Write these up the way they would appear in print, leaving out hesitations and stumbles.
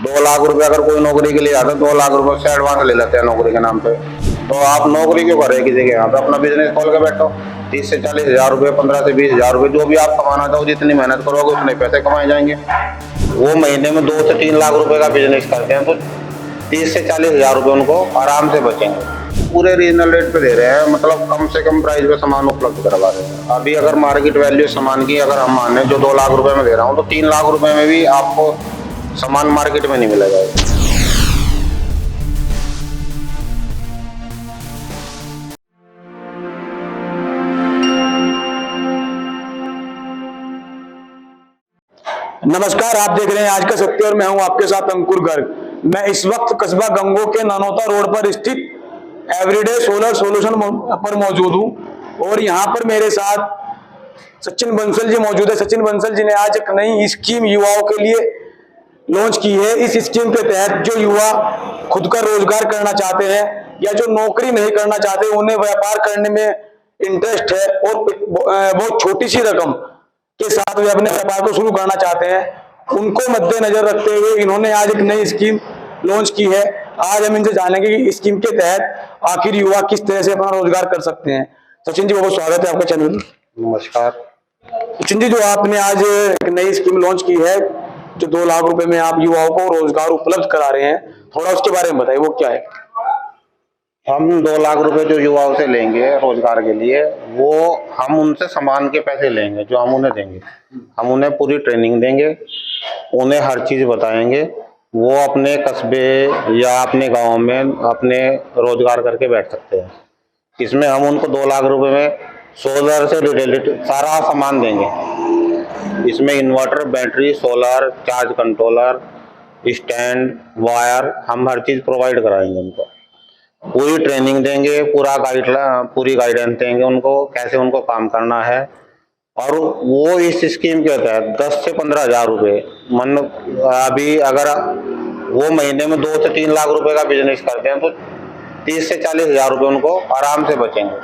2 लाख रुपए अगर कोई नौकरी के लिए आता है, 2 लाख रुपए से एडवांस ले लेते हैं नौकरी के नाम पे। तो आप नौकरी क्यों कर रहे हैं किसी के यहाँ पे? अपना बिजनेस खोल के बैठो। 30 से 40 हजार रुपए, 15 से 20 हजार रुपए, जो भी आप कमाना चाहो, जितनी मेहनत करोगे उतने पैसे कमाए जाएंगे। वो महीने में 2 से 3 लाख रुपए का बिजनेस करते हैं तो 30 से 40 हजार रुपए उनको आराम से बचेंगे। पूरे रीजनल रेट पे दे रहे हैं, मतलब कम से कम प्राइस पे सामान उपलब्ध करवा रहे हैं। अभी अगर मार्केट वैल्यू सामान की अगर हम माने जो 2 लाख रुपए में दे रहा हूँ, तो 3 लाख रुपए में भी आपको सामान मार्केट में नहीं मिलेगा। नमस्कार, आप देख रहे हैं आज का सत्य और मैं हूं आपके साथ अंकुर गर्ग। मैं इस वक्त कस्बा गंगो के ननौता रोड पर स्थित एवरीडे सोलर सॉल्यूशन पर मौजूद हूं और यहां पर मेरे साथ सचिन बंसल जी मौजूद है। सचिन बंसल जी ने आज एक नई स्कीम युवाओं के लिए लॉन्च की है। इस स्कीम के तहत जो युवा खुद का रोजगार करना चाहते हैं या जो नौकरी नहीं करना चाहते, उन्हें व्यापार करने में इंटरेस्ट है और बहुत छोटी सी रकम के साथ वे अपने व्यापार को शुरू करना चाहते हैं, उनको मद्देनजर रखते हुए इन्होंने आज एक नई स्कीम लॉन्च की है। आज हम इनसे जानेंगे कि इस स्कीम के तहत आखिर युवा किस तरह से अपना रोजगार कर सकते हैं। सचिन जी, बहुत स्वागत है आपका चैनल में। नमस्कार। सचिन जी, जो आपने आज एक नई स्कीम लॉन्च की है, जो 2 लाख रुपए में आप युवाओं को रोजगार उपलब्ध करा रहे हैं, थोड़ा उसके बारे में बताइए, वो क्या है? हम 2 लाख रुपए जो युवाओं से लेंगे रोजगार के लिए, वो हम उनसे सामान के पैसे लेंगे जो हम उन्हें देंगे। हम उन्हें पूरी ट्रेनिंग देंगे, उन्हें हर चीज़ बताएंगे। वो अपने कस्बे या अपने गांव में अपने रोजगार करके बैठ सकते हैं। इसमें हम उनको 2 लाख रुपए में सोलर से रिलेटेड सारा सामान देंगे। इसमें inverter, battery, solar, charge controller, stand, wire, हम हर चीज़ प्रोवाइड कराएंगे उनको। पूरी ट्रेनिंग देंगे, पूरी गाइडेंस देंगे उनको, कैसे उनको काम करना है। और वो इस स्कीम के तहत 10 से 15 हजार रुपये अभी अगर वो महीने में 2 से 3 लाख रुपए का बिजनेस करते हैं तो 30 से 40 हजार रुपये उनको आराम से बचेंगे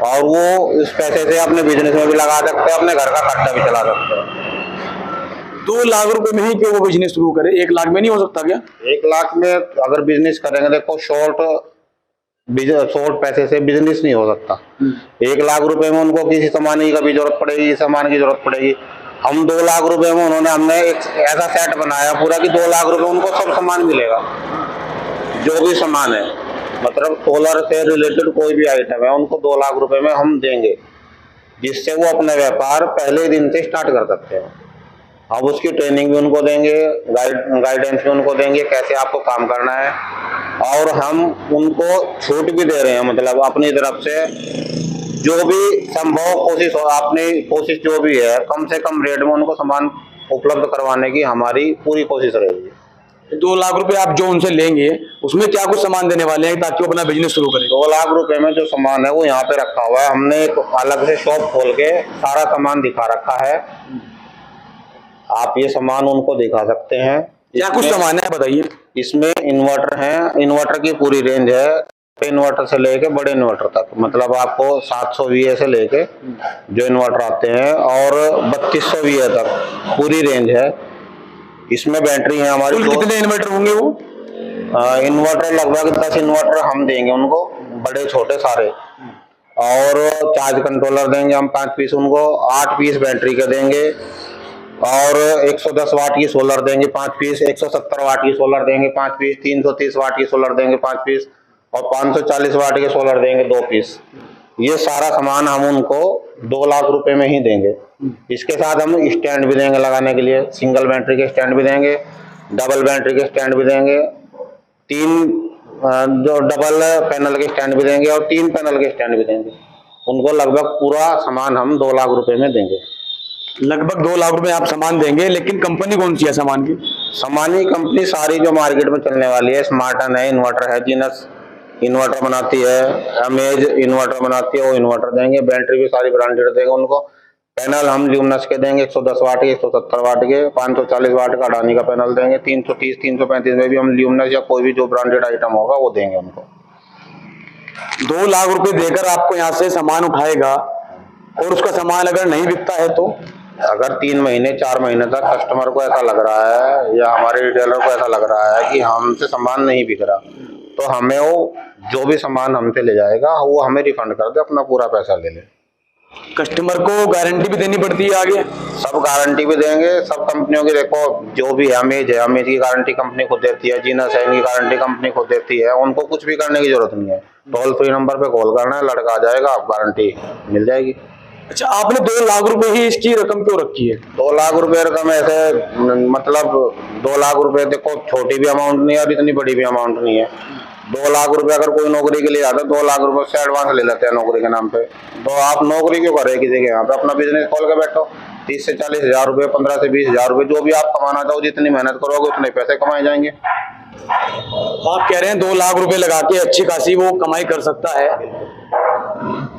और वो इस पैसे से अपने बिजनेस में भी लगा सकते हैं, अपने घर का खर्चा भी चला सकते हैं। 2 लाख रुपए में ही क्यों वो बिजनेस शुरू करे? 1 लाख में नहीं हो सकता क्या? 1 लाख में अगर बिजनेस करेंगे, देखो शॉर्ट पैसे से बिजनेस नहीं हो सकता। 1 लाख रुपए में उनको किसी सामान की कभी जरूरत पड़ेगी, सामान की जरूरत पड़ेगी। हम 2 लाख रुपए में हमने एक ऐसा सेट बनाया पूरा कि 2 लाख रुपए उनको सब सामान मिलेगा, जो भी सामान है, मतलब सोलर से रिलेटेड कोई भी आइटम है उनको 2 लाख रुपए में हम देंगे, जिससे वो अपना व्यापार पहले दिन से स्टार्ट कर सकते हैं। अब उसकी ट्रेनिंग भी उनको देंगे, गाइडेंस भी उनको देंगे, कैसे आपको काम करना है। और हम उनको छूट भी दे रहे हैं, मतलब अपनी तरफ से जो भी संभव कोशिश हो, अपनी कोशिश जो भी है, कम से कम रेट में उनको सामान उपलब्ध करवाने की हमारी पूरी कोशिश रहेगी। 2 लाख रुपए आप जो उनसे लेंगे उसमें क्या कुछ सामान देने वाले हैं ताकि वो अपना बिजनेस शुरू करें? 2 लाख रुपए में जो सामान है वो यहाँ पे रखा हुआ है। हमने एक अलग से शॉप खोल के सारा सामान दिखा रखा है। आप ये सामान उनको दिखा सकते हैं। क्या कुछ सामान है बताइए? इसमें इन्वर्टर है, इन्वर्टर की पूरी रेंज है, इन्वर्टर से लेके बड़े इन्वर्टर तक, मतलब आपको 700 VA से लेके जो इन्वर्टर आते हैं और 3200 VA तक पूरी रेंज है। इसमें बैटरी है हमारी। कितने इन्वर्टर होंगे वो? इन्वर्टर लगभग 10 इन्वर्टर हम देंगे उनको, बड़े छोटे सारे। और चार्ज कंट्रोलर देंगे हम 5 पीस उनको, 8 पीस बैटरी के देंगे और 110 वाट की सोलर देंगे 5 पीस, 170 वाट की सोलर देंगे 5 पीस, 330 वाट की सोलर देंगे 5 पीस और 540 वाट के सोलर देंगे 2 पीस। ये सारा सामान हम उनको 2 लाख रुपए में ही देंगे। इसके साथ हम स्टैंड भी देंगे लगाने के लिए, सिंगल बैटरी के स्टैंड भी देंगे, डबल बैटरी के स्टैंड भी देंगे, 3 जो डबल पैनल के स्टैंड भी देंगे और 3 पैनल के स्टैंड भी देंगे। उनको लगभग पूरा सामान हम 2 लाख रुपए में देंगे। लगभग 2 लाख रुपए आप सामान देंगे, लेकिन कंपनी कौन सी है सामान की? सामान की कंपनी सारी जो मार्केट में चलने वाली है, स्मार्टन है, इन्वर्टर है, जीनस इन्वर्टर बनाती है, अमेज इन्वर्टर बनाती है, वो इन्वर्टर देंगे। बैटरी भी सारी ब्रांडेड देंगे उनको। पैनल हम ल्यूमिनस के देंगे 110 वाट के, 170 वाट के, 540 वाट का अडानी का पैनल देंगे। 330, 335 में भी हम ल्यूमिनस या कोई भी जो ब्रांडेड आइटम होगा वो देंगे उनको। 2 लाख रुपए देकर आपको यहाँ से सामान उठाएगा और उसका सामान अगर नहीं बिकता है तो अगर 3 महीने 4 महीने तक कस्टमर को ऐसा लग रहा है या हमारे रिटेलर को ऐसा लग रहा है कि हमसे सामान नहीं बिक रहा, तो हमें वो जो भी सामान हमसे ले जाएगा वो हमें रिफंड कर दे, अपना पूरा पैसा ले ले। कस्टमर को गारंटी भी देनी पड़ती है आगे? सब गारंटी भी देंगे। सब कंपनियों की देखो, जो भी अमेज है, अमेज की गारंटी कंपनी खुद देती है, जीनस है की गारंटी कंपनी खुद देती है, उनको कुछ भी करने की जरूरत नहीं है। टोल फ्री नंबर पे कॉल करना है, लड़का आ जाएगा, आप गारंटी मिल जाएगी। अच्छा, आपने 2 लाख रुपए ही इसकी रकम क्यों रखी है? 2 लाख रुपए रकम ऐसे, मतलब 2 लाख रुपए देखो छोटी भी अमाउंट नहीं है और इतनी बड़ी भी अमाउंट नहीं है। 2 लाख रुपए अगर कोई नौकरी के लिए आता है, 2 लाख रुपए से एडवांस ले लेते हैं नौकरी के नाम पे। तो आप नौकरी क्यों कर रहे किसी के यहाँ पे? अपना बिजनेस खोल के बैठो। 30 से 40 हजार रुपए, 15 से 20 हजार रुपए, जो भी आप कमाना चाहो, जितनी मेहनत करोगे उतने पैसे कमाए जाएंगे। आप कह रहे हैं 2 लाख रुपए लगा के अच्छी खासी वो कमाई कर सकता है।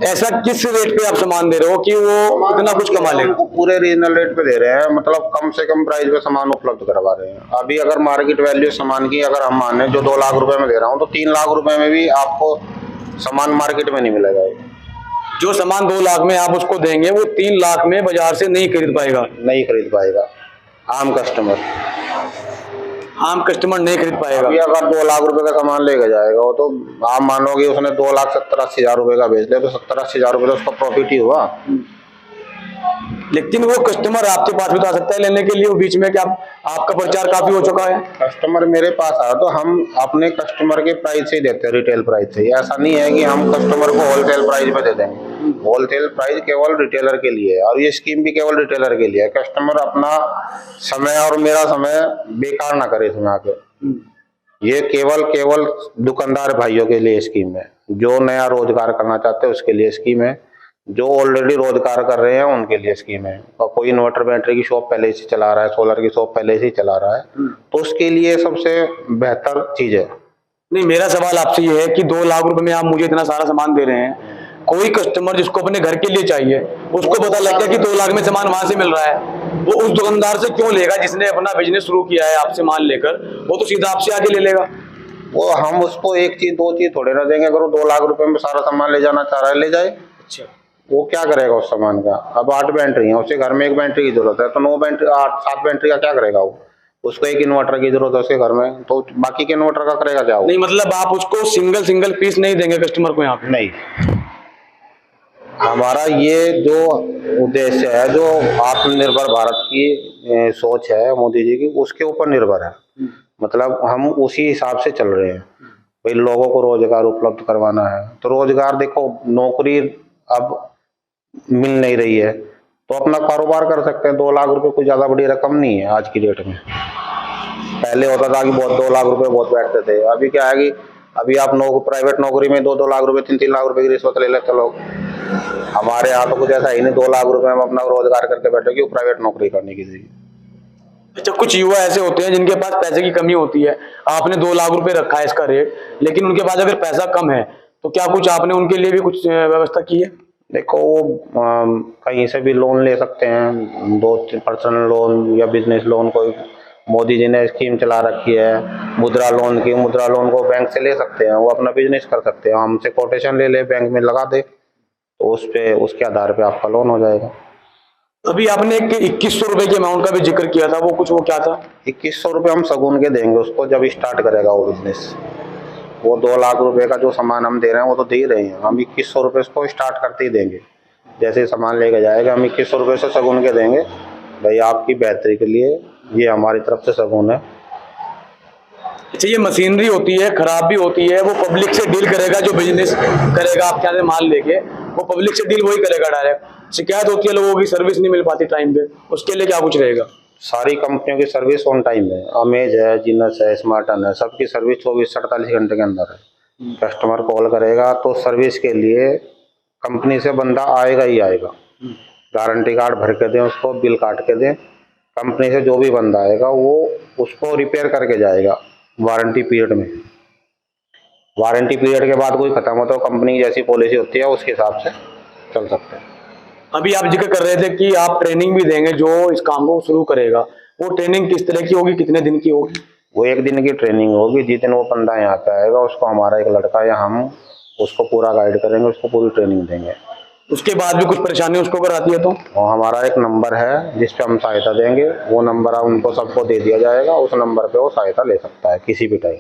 ऐसा किस रेट पे आप सामान दे रहे हो कि वो इतना कुछ कमा ले? पूरे रीजनल रेट पे दे रहे हैं, मतलब कम से कम प्राइस पे सामान उपलब्ध करवा रहे हैं। अभी अगर मार्केट वैल्यू सामान की अगर हम माने, जो 2 लाख रुपए में दे रहा हूँ, तो 3 लाख रुपए में भी आपको सामान मार्केट में नहीं मिलेगा। जो सामान 2 लाख में आप उसको देंगे, वो 3 लाख में बाजार से नहीं खरीद पाएगा? नहीं खरीद पाएगा आम कस्टमर नहीं खरीद पाएगा। अभी अगर 2 लाख रुपए का सामान लेके जाएगा वो, तो आप मानोगे उसने 2,70,80 हजार रुपए का बेच लिया, तो 70-80 हजार रुपए तो उसका प्रॉफिट ही हुआ। लेकिन वो कस्टमर आपके पास भी तो आ सकता है लेने के लिए, वो बीच में क्या आपका प्रचार काफी हो चुका है? कस्टमर मेरे पास आया तो हम अपने कस्टमर के प्राइस से ही देते हैं, रिटेल प्राइस से ही। ऐसा नहीं है कि हम कस्टमर को होलसेल प्राइस पे दे देंगे। होलसेल प्राइस केवल रिटेलर के लिए है, और ये स्कीम भी केवल रिटेलर के लिए है। कस्टमर अपना समय और मेरा समय बेकार ना करे इसमें आके। ये केवल दुकानदार भाइयों के लिए स्कीम है। जो नया रोजगार करना चाहते हैं उसके लिए स्कीम है, जो ऑलरेडी रोजगार कर रहे हैं उनके लिए स्कीम है। और कोई इन्वर्टर बैटरी की शॉप पहले से चला रहा है, सोलर की शॉप पहले से चला रहा है, तो उसके लिए सबसे बेहतर चीज है। नहीं, मेरा सवाल आपसे ये है कि 2 लाख रुपए में आप मुझे इतना सारा सामान दे रहे हैं, कोई कस्टमर जिसको अपने घर के लिए चाहिए, उसको पता लग गया कि 2 लाख में सामान वहां से मिल रहा है, वो उस दुकानदार से क्यों लेगा जिसने अपना बिजनेस शुरू किया है आपसे माल लेकर? वो तो सीधा आपसे आके ले लेगा। वो हम उसको एक चीज 2 चीज थोड़े ना देंगे। अगर वो 2 लाख रुपए में सारा सामान ले जाना चाह रहा है, ले जाए। अच्छा, वो क्या करेगा उस सामान का? अब 8 बैटरी है, उसे घर में 1 बैटरी की जरूरत है, तो 9 बैटरी 8-7 बैटरी का क्या करेगा वो? उसको 1 इन्वर्टर की जरूरत है उसके घर में, तो बाकी के इन्वर्टर का करेगा क्या वो? नहीं, मतलब आप उसको सिंगल पीस नहीं देंगे कस्टमर को यहाँ पे? नहीं, हमारा ये जो उद्देश्य है, जो आत्मनिर्भर भारत की सोच है मोदी जी की, उसके ऊपर निर्भर है। मतलब हम उसी हिसाब से चल रहे हैं। भाई लोगों को रोजगार उपलब्ध करवाना है, तो रोजगार देखो, नौकरी अब मिल नहीं रही है, तो अपना कारोबार कर सकते हैं। 2 लाख रुपए कोई ज्यादा बड़ी रकम नहीं है आज की डेट में। पहले होता था कि बहुत 2 लाख रुपए बहुत बैठते थे। अभी क्या है कि अभी आप प्राइवेट नौकरी में 2-2 लाख रुपए, 3-3 लाख रुपए की रिश्वत ले लेते लोग। हमारे यहाँ तो कुछ ऐसा ही नहीं। 2 लाख रुपए में अपना रोजगार करके बैठे कि प्राइवेट नौकरी करनी किसी की। अच्छा, कुछ युवा ऐसे होते हैं जिनके पास पैसे की कमी होती है। आपने 2 लाख रुपए रखा है इसका रेट, लेकिन उनके पास अगर पैसा कम है, तो क्या कुछ आपने उनके लिए भी कुछ व्यवस्था की है? देखो, वो कहीं से भी लोन ले सकते हैं, 2 पर्सनल लोन या बिजनेस लोन। कोई मोदी जी ने स्कीम चला रखी है मुद्रा लोन की, मुद्रा लोन को बैंक से ले सकते हैं, वो अपना बिजनेस कर सकते हैं। हमसे कोटेशन ले ले, बैंक में लगा दे, तो उसके आधार पे आपका लोन हो जाएगा। अभी आपने एक 2100 रुपए के अमाउंट का भी जिक्र किया था, वो क्या था? 2100 रुपये हम शगुन के देंगे उसको जब स्टार्ट करेगा वो बिजनेस। वो 2 लाख रुपए का जो सामान हम दे रहे हैं वो तो दे ही रहे हैं, हम 2100 रुपये उसको स्टार्ट करते ही देंगे। जैसे सामान लेके जाएगा, हम 2100 रुपये से शगुन के देंगे। भाई आपकी बेहतरी के लिए ये हमारी तरफ से शगुन है। अच्छा, ये मशीनरी होती है, खराब भी होती है, वो पब्लिक से डील करेगा। जो बिजनेस करेगा आपके यहाँ से माल लेके, वो पब्लिक से डील वही करेगा डायरेक्ट। शिकायत होती है लोगों की, सर्विस नहीं मिल पाती टाइम पे, उसके लिए क्या कुछ रहेगा? सारी कंपनियों की सर्विस ऑन टाइम है। अमेज है, जीनस है, स्मार्टन है, सबकी सर्विस 24 से 48 घंटे के अंदर है। कस्टमर कॉल करेगा तो सर्विस के लिए कंपनी से बंदा आएगा ही आएगा। गारंटी कार्ड भर के दें उसको, बिल काट के दें। कंपनी से जो भी बंदा आएगा वो उसको रिपेयर करके जाएगा वारंटी पीरियड में। वारंटी पीरियड के बाद कोई खत्म हो तो कंपनी की जैसी पॉलिसी होती है उसके हिसाब से चल सकते हैं। अभी आप जिक्र कर रहे थे कि आप ट्रेनिंग भी देंगे जो इस काम को शुरू करेगा, वो ट्रेनिंग किस तरह की होगी, कितने दिन की होगी? वो 1 दिन की ट्रेनिंग होगी। जिस दिन वो बंदा यहाँ पे आएगा उसको हमारा एक लड़का या हम उसको पूरा गाइड करेंगे, उसको पूरी ट्रेनिंग देंगे। उसके बाद भी कुछ परेशानी उसको अगर आती है तो? और हमारा एक नंबर है जिस पे हम सहायता देंगे, वो नंबर उनको सबको दे दिया जाएगा, उस नंबर पे वो सहायता ले सकता है किसी भी टाइम।